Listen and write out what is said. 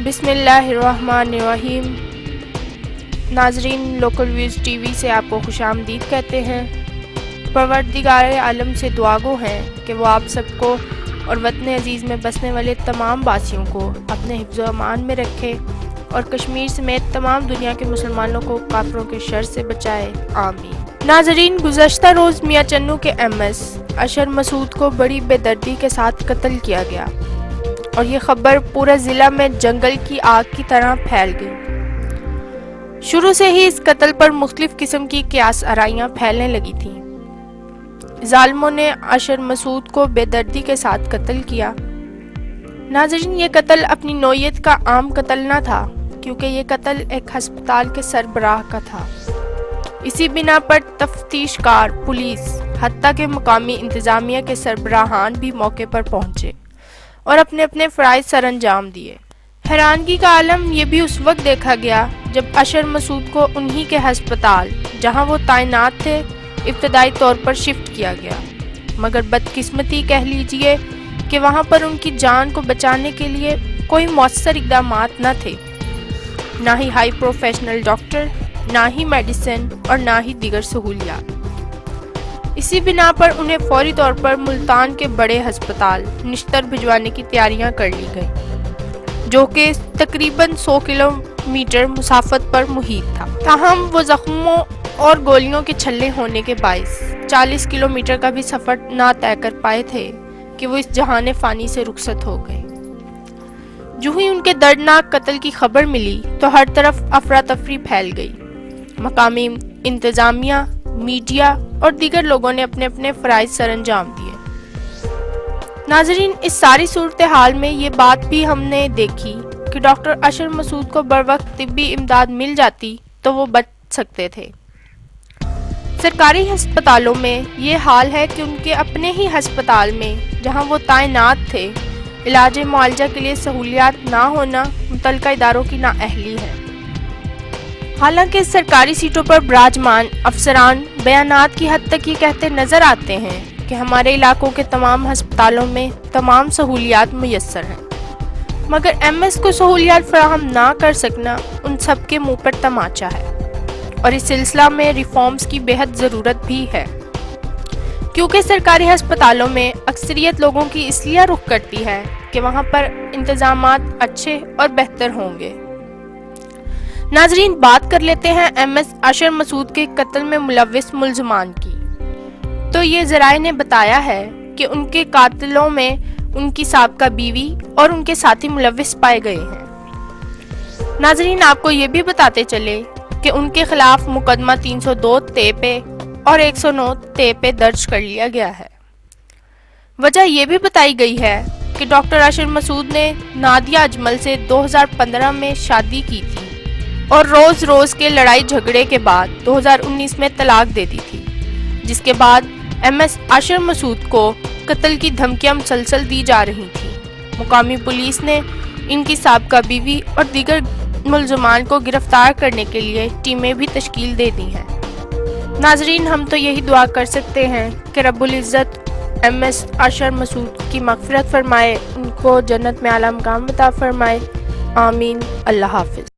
بسم اللہ الرحمن الرحیم۔ ناظرین، لوکل ویوز ٹی وی سے آپ کو خوش آمدید کہتے ہیں۔ پروردگار عالم سے دعا گو ہیں کہ وہ آپ سب کو اور وطن عزیز میں بسنے والے تمام باسیوں کو اپنے حفظ و امان میں رکھے اور کشمیر سمیت تمام دنیا کے مسلمانوں کو کافروں کے شر سے بچائے، آمین۔ ناظرین، گزشتہ روز میاں چنو کے ایم ایس اشر مسعود کو بڑی بے دردی کے ساتھ قتل کیا گیا اور یہ خبر پورے ضلع میں جنگل کی آگ کی طرح پھیل گئی۔ شروع سے ہی اس قتل پر مختلف قسم کی قیاس آرائیاں پھیلنے لگی تھیں۔ ظالموں نے اشر مسعود کو بے دردی کے ساتھ قتل کیا۔ ناظرین، یہ قتل اپنی نوعیت کا عام قتل نہ تھا، کیونکہ یہ قتل ایک ہسپتال کے سربراہ کا تھا۔ اسی بنا پر تفتیش کار، پولیس، حتیٰ کہ مقامی انتظامیہ کے سربراہان بھی موقع پر پہنچے اور اپنے اپنے فرائض سر انجام دیے۔ حیرانگی کا عالم یہ بھی اس وقت دیکھا گیا جب اشر مسعود کو انہی کے ہسپتال جہاں وہ تعینات تھے ابتدائی طور پر شفٹ کیا گیا، مگر بدقسمتی کہہ لیجئے کہ وہاں پر ان کی جان کو بچانے کے لیے کوئی مؤثر اقدامات نہ تھے، نہ ہی ہائی پروفیشنل ڈاکٹر، نہ ہی میڈیسن اور نہ ہی دیگر سہولیات۔ اسی بنا پر انہیں فوری طور پر ملتان کے بڑے ہسپتال نشتر بھجوانے کی تیاریاں کر لی گئیں، جو کہ تقریباً 100 کلومیٹر مسافت پر محیط تھا۔ تاہم وہ زخموں اور گولیوں کے چھلے ہونے کے باعث 40 کلومیٹر کا بھی سفر نہ طے کر پائے تھے کہ وہ اس جہان فانی سے رخصت ہو گئے۔ جو ہی ان کے دردناک قتل کی خبر ملی تو ہر طرف افراتفری پھیل گئی۔ مقامی انتظامیہ، میڈیا اور دیگر لوگوں نے اپنے اپنے فرائض سر انجام دیے۔ ناظرین، اس ساری صورتحال میں یہ بات بھی ہم نے دیکھی کہ ڈاکٹر اشر مسعود کو بروقت طبی امداد مل جاتی تو وہ بچ سکتے تھے۔ سرکاری ہسپتالوں میں یہ حال ہے کہ ان کے اپنے ہی ہسپتال میں جہاں وہ تعینات تھے، علاج معالجہ کے لیے سہولیات نہ ہونا متعلقہ اداروں کی نااہلی ہے۔ حالانکہ سرکاری سیٹوں پر براجمان افسران بیانات کی حد تک یہ کہتے نظر آتے ہیں کہ ہمارے علاقوں کے تمام ہسپتالوں میں تمام سہولیات میسر ہیں، مگر ایم ایس کو سہولیات فراہم نہ کر سکنا ان سب کے منہ پر تماچا ہے، اور اس سلسلہ میں ریفارمز کی بے حد ضرورت بھی ہے، کیونکہ سرکاری ہسپتالوں میں اکثریت لوگوں کی اس لیے رخ کرتی ہے کہ وہاں پر انتظامات اچھے اور بہتر ہوں گے۔ ناظرین، بات کر لیتے ہیں ایم ایس اشر مسعود کے قتل میں ملوث ملزمان کی۔ تو یہ ذرائع نے بتایا ہے کہ ان کے قاتلوں میں ان کی سابقہ بیوی اور ان کے ساتھی ملوث پائے گئے ہیں۔ ناظرین، آپ کو یہ بھی بتاتے چلے کہ ان کے خلاف مقدمہ 302 تے پہ اور 109 تے پہ درج کر لیا گیا ہے۔ وجہ یہ بھی بتائی گئی ہے کہ ڈاکٹر اشر مسعود نے نادیہ اجمل سے 2015 میں شادی کی تھی اور روز روز کے لڑائی جھگڑے کے بعد 2019 میں طلاق دے دی تھی، جس کے بعد ایم ایس اشر مسعود کو قتل کی دھمکیاں مسلسل دی جا رہی تھیں۔ مقامی پولیس نے ان کی سابقہ بیوی اور دیگر ملزمان کو گرفتار کرنے کے لیے ٹیمیں بھی تشکیل دے دی ہیں۔ ناظرین، ہم تو یہی دعا کر سکتے ہیں کہ رب العزت ایم ایس اشر مسعود کی مغفرت فرمائے، ان کو جنت میں اعلیٰ مقام عطا فرمائے، آمین۔ اللہ حافظ۔